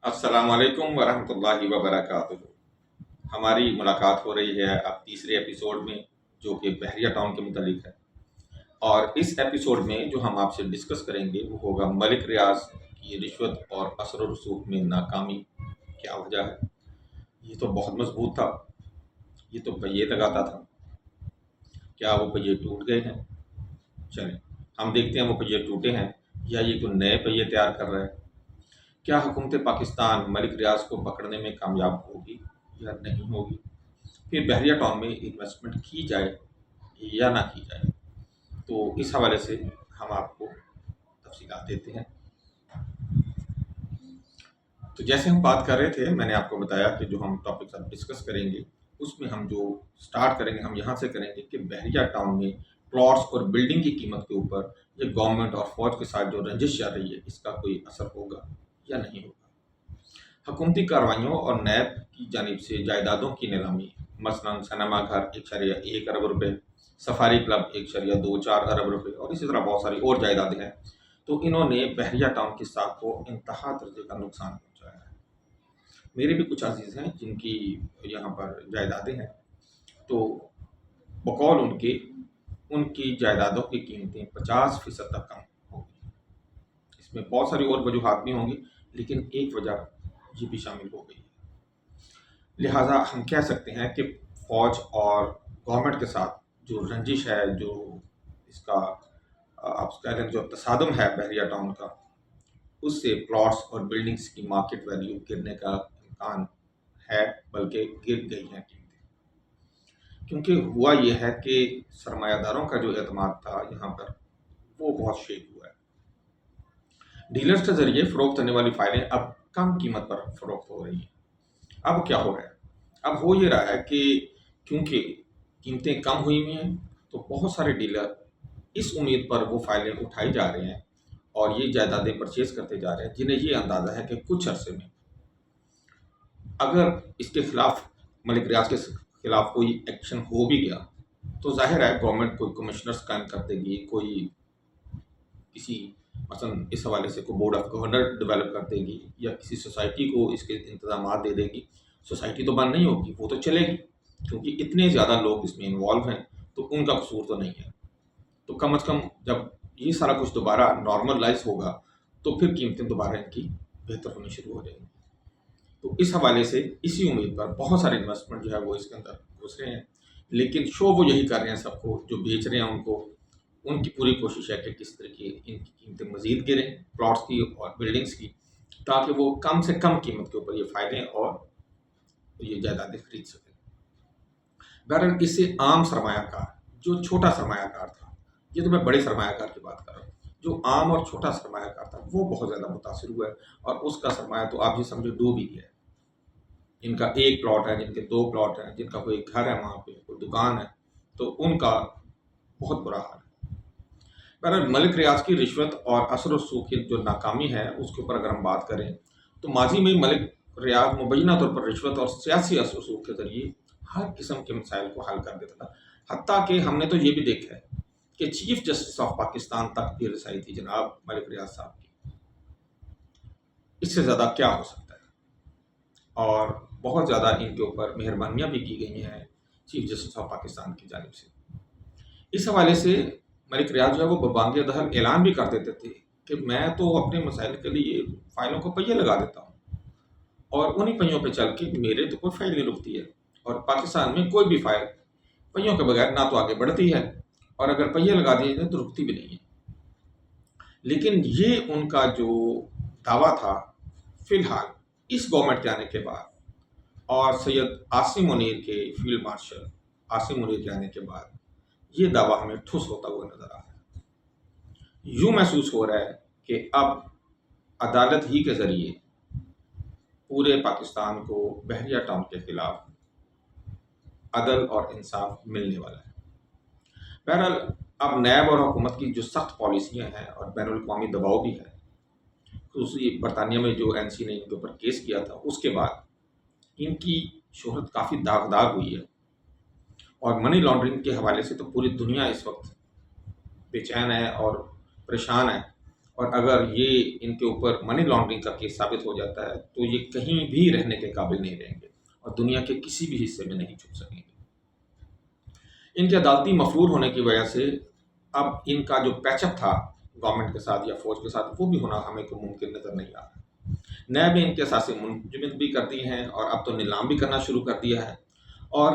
السلام علیکم ورحمۃ اللہ وبرکاتہ۔ ہماری ملاقات ہو رہی ہے اب تیسرے ایپیسوڈ میں، جو کہ بحریہ ٹاؤن کے متعلق ہے۔ اور اس ایپیسوڈ میں جو ہم آپ سے ڈسکس کریں گے وہ ہوگا ملک ریاض کی رشوت اور اثر و رسوخ میں ناکامی کیا وجہ ہے۔ یہ تو بہت مضبوط تھا، یہ تو پہیے لگاتا تھا، کیا وہ پہیے ٹوٹ گئے ہیں؟ چلیں ہم دیکھتے ہیں وہ پہیے ٹوٹے ہیں یا یہ کوئی نئے پہیے تیار کر رہا ہے۔ کیا حکومت پاکستان ملک ریاض کو پکڑنے میں کامیاب ہوگی یا نہیں ہوگی؟ پھر بحریہ ٹاؤن میں انویسٹمنٹ کی جائے یا نہ کی جائے؟ تو اس حوالے سے ہم آپ کو تفصیلات دیتے ہیں۔ تو جیسے ہم بات کر رہے تھے، میں نے آپ کو بتایا کہ جو ہم ٹاپکس اب ڈسکس کریں گے اس میں ہم جو سٹارٹ کریں گے، ہم یہاں سے کریں گے کہ بحریہ ٹاؤن میں پلاٹس اور بلڈنگ کی قیمت کے اوپر یہ گورنمنٹ اور فوج کے ساتھ جو رنجش چل رہی ہے اس کا کوئی اثر ہوگا یا نہیں ہوگا۔ حکومتی کارروائیوں اور نیب کی جانب سے جائیدادوں کی نیلامی، مثلاً سنیما گھر 1.1 ارب روپے، سفاری کلب 1.24 ارب روپے، اور اسی طرح بہت ساری اور جائیدادیں ہیں۔ تو انہوں نے بحریہ ٹاؤن کی ساکھ کو انتہا درجے کا نقصان پہنچایا ہے۔ میرے بھی کچھ عزیز ہیں جن کی یہاں پر جائیدادیں ہیں، تو بقول ان کی جائیدادوں کی قیمتیں 50% تک کم ہو گئی۔ اس میں بہت ساری اور وجوہات بھی ہوں گی، لیکن ایک وجہ یہ بھی شامل ہو گئی ہے۔ لہٰذا ہم کہہ سکتے ہیں کہ فوج اور گورنمنٹ کے ساتھ جو رنجش ہے، جو اس کا آپ کہہ لیں جو تصادم ہے بحریہ ٹاؤن کا، اس سے پلاٹس اور بلڈنگز کی مارکیٹ ویلیو گرنے کا امکان ہے، بلکہ گر گئی ہیں قیمتیں۔ کیونکہ ہوا یہ ہے کہ سرمایہ داروں کا جو اعتماد تھا یہاں پر وہ بہت شیک ہوا ہے۔ ڈیلرز کے ذریعے فروخت ہونے والی فائلیں اب کم قیمت پر فروخت ہو رہی ہیں۔ اب کیا ہو رہا ہے؟ اب ہو یہ رہا ہے کہ کیونکہ قیمتیں کم ہوئی ہوئی ہیں تو بہت سارے ڈیلر اس امید پر وہ فائلیں اٹھائی جا رہے ہیں اور یہ جائیدادیں پرچیز کرتے جا رہے ہیں جنہیں یہ اندازہ ہے کہ کچھ عرصے میں اگر اس کے خلاف ملک ریاض کے خلاف کوئی ایکشن ہو بھی گیا تو ظاہر ہے گورنمنٹ کوئی کمشنرز قائم کر دے گی، کوئی کسی مثلا اس حوالے سے کوئی بورڈ آف گورنر ڈیولپ کر دے گی یا کسی سوسائٹی کو اس کے انتظامات دے دے گی۔ سوسائٹی تو بند نہیں ہوگی، وہ تو چلے گی، کیونکہ اتنے زیادہ لوگ اس میں انوالو ہیں تو ان کا قصور تو نہیں ہے۔ تو کم از کم جب یہ سارا کچھ دوبارہ نارملائز ہوگا تو پھر قیمتیں دوبارہ ان کی بہتر ہونی شروع ہو جائیں گی۔ تو اس حوالے سے اسی امید پر بہت سارے انویسٹمنٹ جو ہے وہ اس کے اندر گھس رہے ہیں، لیکن شو وہ یہی کر رہے ہیں، سب کو جو بیچ رہے ہیں ان کی پوری کوشش ہے کہ کس طرح کی ان کی قیمتیں مزید گریں پلاٹس کی اور بلڈنگز کی، تاکہ وہ کم سے کم قیمت کے اوپر یہ فائلیں اور یہ جائیدادیں خرید سکیں۔ بہرحال اس سے عام سرمایہ کار، جو چھوٹا سرمایہ کار تھا، یہ تو میں بڑے سرمایہ کار کی بات کر رہا ہوں، جو عام اور چھوٹا سرمایہ کار تھا وہ بہت زیادہ متاثر ہوا ہے، اور اس کا سرمایہ تو آپ یہ سمجھو ڈوب ہی گیا ہے۔ جن کا ایک پلاٹ ہے، جن کے 2 پلاٹ ہیں، جن کا کوئی گھر ہے، وہاں پہ کوئی دکان ہے، تو ان کا بہت برا حال ہے۔ بہرحال ملک ریاض کی رشوت اور اثر و رسوخ کی جو ناکامی ہے اس کے اوپر اگر ہم بات کریں تو ماضی میں ملک ریاض مبینہ طور پر رشوت اور سیاسی اثر و رسوخ کے ذریعے ہر قسم کے مسائل کو حل کر دیتا تھا، حتیٰ کہ ہم نے تو یہ بھی دیکھا ہے کہ چیف جسٹس آف پاکستان تک بھی رسائی تھی جناب ملک ریاض صاحب کی۔ اس سے زیادہ کیا ہو سکتا ہے؟ اور بہت زیادہ ان کے اوپر مہربانیاں بھی کی گئی ہیں چیف جسٹس آف پاکستان کی جانب سے۔ اس حوالے سے ملک ریاض جو ہے وہ ببانگ دہر اعلان بھی کر دیتے تھے کہ میں تو اپنے مسائل کے لیے فائلوں کو پہیے لگا دیتا ہوں، اور انہی پہیوں پہ چل کے میرے تو کوئی فائل نہیں رکتی ہے، اور پاکستان میں کوئی بھی فائل پہیوں کے بغیر نہ تو آگے بڑھتی ہے، اور اگر پہیے لگا دیے جائیں تو رکتی بھی نہیں ہے۔ لیکن یہ ان کا جو دعویٰ تھا، فی الحال اس گورنمنٹ کے آنے کے بعد اور سید عاصم منیر کے فیلڈ مارشل عاصم منیر کے آنے کے بعد یہ دعویٰ ہمیں ٹھوس ہوتا ہوا نظر آ رہا ہے۔ یوں محسوس ہو رہا ہے کہ اب عدالت ہی کے ذریعے پورے پاکستان کو بحریہ ٹاؤن کے خلاف عدل اور انصاف ملنے والا ہے۔ بہرحال اب نیب اور حکومت کی جو سخت پالیسیاں ہیں اور بین الاقوامی دباؤ بھی ہے، خصوصی برطانیہ میں جو این سی نے ان کے اوپر کیس کیا تھا اس کے بعد ان کی شہرت کافی داغدار ہوئی ہے، اور منی لانڈرنگ کے حوالے سے تو پوری دنیا اس وقت بے چین ہے اور پریشان ہے اور اگر یہ ان کے اوپر منی لانڈرنگ کا کیس ثابت ہو جاتا ہے تو یہ کہیں بھی رہنے کے قابل نہیں رہیں گے اور دنیا کے کسی بھی حصے میں نہیں چھپ سکیں گے۔ ان کے عدالتی مفرور ہونے کی وجہ سے اب ان کا جو پیچ اپ تھا گورنمنٹ کے ساتھ یا فوج کے ساتھ وہ بھی ہونا ہمیں کو ممکن نظر نہیں آ رہا۔ نیب نے ان کے اثاثے منجمد بھی کر دی ہیں اور اب تو نیلام بھی کرنا شروع کر دیا ہے، اور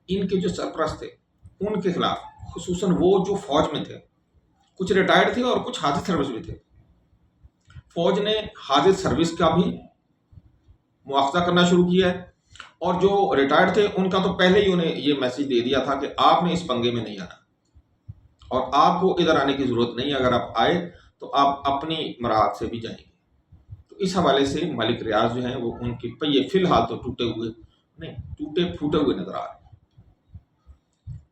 ان کے جو سرپرست تھے ان کے خلاف، خصوصاً وہ جو فوج میں تھے، کچھ ریٹائرڈ تھے اور کچھ حاضر سروس بھی تھے، فوج نے حاضر سروس کا بھی مواخذہ کرنا شروع کیا ہے، اور جو ریٹائرڈ تھے ان کا تو پہلے ہی انہیں یہ میسج دے دیا تھا کہ آپ نے اس پنگے میں نہیں آنا اور آپ کو ادھر آنے کی ضرورت نہیں، اگر آپ آئے تو آپ اپنی مراحت سے بھی جائیں گے۔ تو اس حوالے سے ملک ریاض جو ہیں وہ ان کے پہیے فی الحال تو ٹوٹے پھوٹے ہوئے نظر آ رہے ہیں۔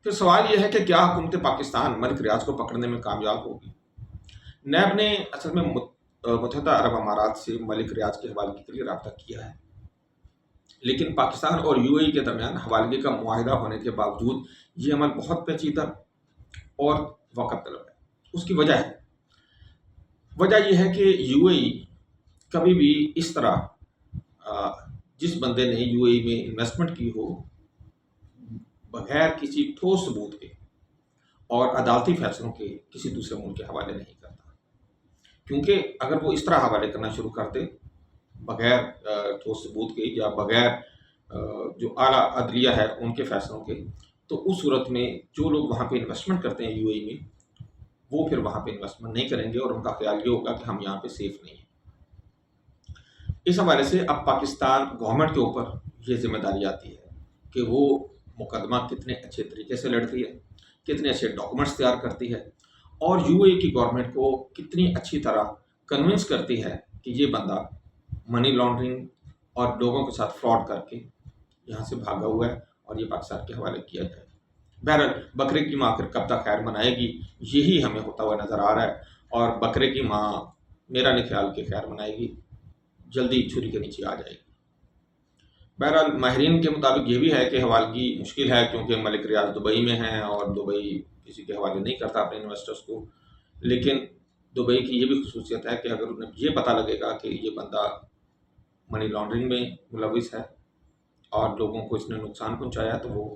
پھر سوال یہ ہے کہ کیا حکومت پاکستان ملک ریاض کو پکڑنے میں کامیاب ہوگی؟ نیب نے اصل میں متحدہ عرب امارات سے ملک ریاض کے حوالگی کے لیے رابطہ کیا ہے، لیکن پاکستان اور یو اے ای کے درمیان حوالگی کا معاہدہ ہونے کے باوجود یہ عمل بہت پیچیدہ اور وقت طلب ہے۔ اس کی وجہ یہ ہے کہ یو اے ای کبھی بھی اس طرح جس بندے نے یو اے ای میں انویسٹمنٹ کی ہو بغیر کسی ٹھوس ثبوت کے اور عدالتی فیصلوں کے کسی دوسرے ملک کے حوالے نہیں کرتا، کیونکہ اگر وہ اس طرح حوالے کرنا شروع کرتے بغیر ٹھوس ثبوت کے یا بغیر جو اعلیٰ عدلیہ ہے ان کے فیصلوں کے، تو اس صورت میں جو لوگ وہاں پہ انویسٹمنٹ کرتے ہیں یو اے ای میں وہ پھر وہاں پہ انویسٹمنٹ نہیں کریں گے اور ان کا خیال یہ ہوگا کہ ہم یہاں پہ سیف نہیں ہیں۔ اس حوالے سے اب پاکستان گورنمنٹ کے اوپر یہ ذمہ داری آتی ہے کہ وہ مقدمہ کتنے اچھے طریقے سے لڑتی ہے، کتنے اچھے ڈاکومنٹس تیار کرتی ہے، اور یو اے کی گورنمنٹ کو کتنی اچھی طرح کنونس کرتی ہے کہ یہ بندہ منی لانڈرنگ اور لوگوں کے ساتھ فراڈ کر کے یہاں سے بھاگا ہوا ہے اور یہ پاکستان کے حوالے کیا جائے۔ بہرحال بکرے کی ماں پھر کب تک خیر منائے گی یہی ہمیں ہوتا ہوا نظر آ رہا ہے، اور بکرے کی ماں میرا نہیں خیال کہ خیر منائے گی، جلدی چھری کے نیچے آ جائے گی۔ بہرحال ماہرین کے مطابق یہ بھی ہے کہ حوالگی مشکل ہے کیونکہ ملک ریاض دبئی میں ہیں اور دبئی کسی کے حوالے نہیں کرتا اپنے انویسٹرز کو، لیکن دبئی کی یہ بھی خصوصیت ہے کہ اگر انہیں یہ پتہ لگے گا کہ یہ بندہ منی لانڈرنگ میں ملوث ہے اور لوگوں کو اس نے نقصان پہنچایا تو وہ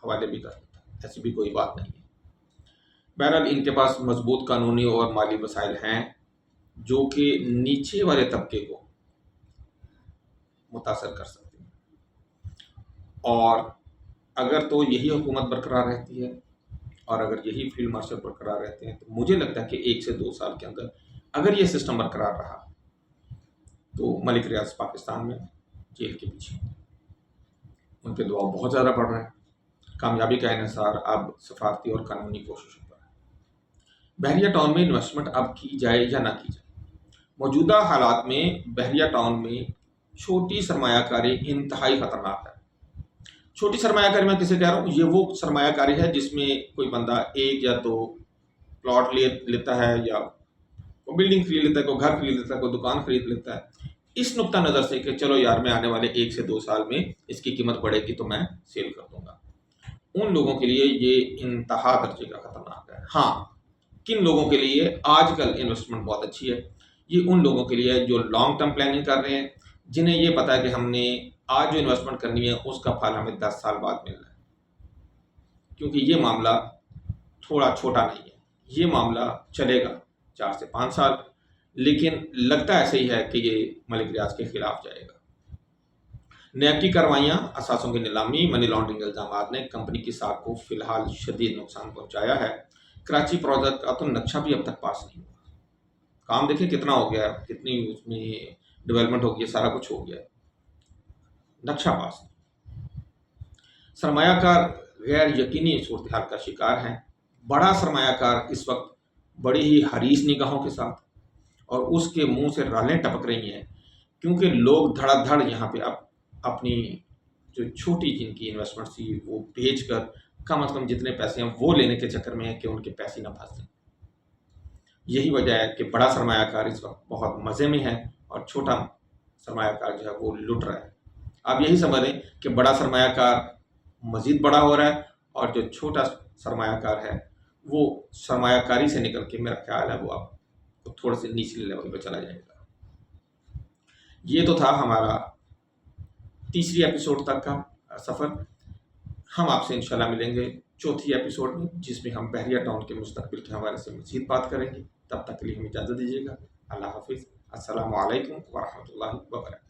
حوالے بھی کر سکتا ہے، ایسی بھی کوئی بات نہیں ہے۔ بہرحال ان کے پاس مضبوط قانونی اور مالی وسائل ہیں جو کہ نیچے والے طبقے کو متاثر کر سکتے ہیں، اور اگر تو یہی حکومت برقرار رہتی ہے اور اگر یہی فیلڈ مارشل برقرار رہتے ہیں تو مجھے لگتا ہے کہ 1 سے 2 سال کے اندر اگر یہ سسٹم برقرار رہا تو ملک ریاض پاکستان میں جیل کے پیچھے ان کے دباؤ بہت زیادہ بڑھ رہا ہے۔ کامیابی کا انحصار اب سفارتی اور قانونی کوششوں پر ہے۔ بحریہ ٹاؤن میں انویسٹمنٹ اب کی جائے یا نہ کی جائے؟ موجودہ حالات میں بحریہ ٹاؤن میں چھوٹی سرمایہ کاری انتہائی خطرناک ہے۔ چھوٹی سرمایہ کاری میں کسے کہہ رہا ہوں؟ یہ وہ سرمایہ کاری ہے جس میں کوئی بندہ 1 یا 2 پلاٹ لیتا ہے، یا کوئی بلڈنگ خرید لیتا ہے، کوئی گھر خرید لیتا ہے، کوئی دکان خرید لیتا ہے، اس نقطہ نظر سے کہ چلو یار میں آنے والے 1 سے 2 سال میں اس کی قیمت بڑھے گی تو میں سیل کر دوں گا۔ ان لوگوں کے لیے یہ انتہا درجے کا خطرناک ہے۔ ہاں، کن لوگوں کے لیے آج کل انویسٹمنٹ بہت اچھی ہے؟ یہ ان لوگوں کے لیے ہے جو لانگ ٹرم پلاننگ کر رہے ہیں، جنہیں یہ پتا ہے کہ ہم نے آج جو انویسٹمنٹ کرنی ہے اس کا پھل ہمیں 10 سال بعد ملنا ہے، کیونکہ یہ معاملہ تھوڑا چھوٹا نہیں ہے، یہ معاملہ چلے گا 4 سے 5 سال، لیکن لگتا ایسے ہی ہے کہ یہ ملک ریاض کے خلاف جائے گا۔ نیب کی کارروائیاں، اثاثوں کی نیلامی، منی لانڈرنگ الزامات نے کمپنی کی ساکھ کو فی الحال شدید نقصان پہنچایا ہے۔ کراچی پروجیکٹ کا تو نقشہ بھی اب تک پاس نہیں ہوا۔ کام دیکھیں کتنا ہو گیا ہے، کتنی اس میں ڈیولپمنٹ ہو گئی ہے، سارا کچھ ہو گیا ہے، نقشہ پاس نہیں۔ سرمایہ کار غیر یقینی صورتحال کا شکار ہیں۔ بڑا سرمایہ کار اس وقت بڑی ہی حریص نگاہوں کے ساتھ اور اس کے منہ سے رالیں ٹپک رہی ہیں، کیونکہ لوگ دھڑا دھڑ یہاں پہ اب اپنی جو چھوٹی جن کی انویسٹمنٹ تھی وہ بیچ کر کم از کم جتنے پیسے ہیں وہ لینے کے چکر میں ہیں کہ ان کے پیسے نہ پھنس جائیں۔ یہی وجہ ہے کہ بڑا سرمایہ کار اس وقت بہت مزے میں ہے اور چھوٹا سرمایہ کار جو ہے وہ لٹ رہا ہے۔ آپ یہی سمجھ لیں کہ بڑا سرمایہ کار مزید بڑا ہو رہا ہے اور جو چھوٹا سرمایہ کار ہے وہ سرمایہ کاری سے نکل کے میرا خیال ہے وہ اب وہ تھوڑے سے نچلے لیول پہ چلا جائے گا۔ یہ تو تھا ہمارا تیسری ایپیسوڈ تک کا سفر۔ ہم آپ سے انشاءاللہ ملیں گے چوتھی ایپیسوڈ میں، جس میں ہم بحریہ ٹاؤن کے مستقبل کے حوالے سے مزید بات کریں گے۔ تب تک کے لیے ہمیں اجازت دیجیے گا۔ اللہ حافظ۔ السلام علیکم ورحمۃ اللہ وبرکاتہ۔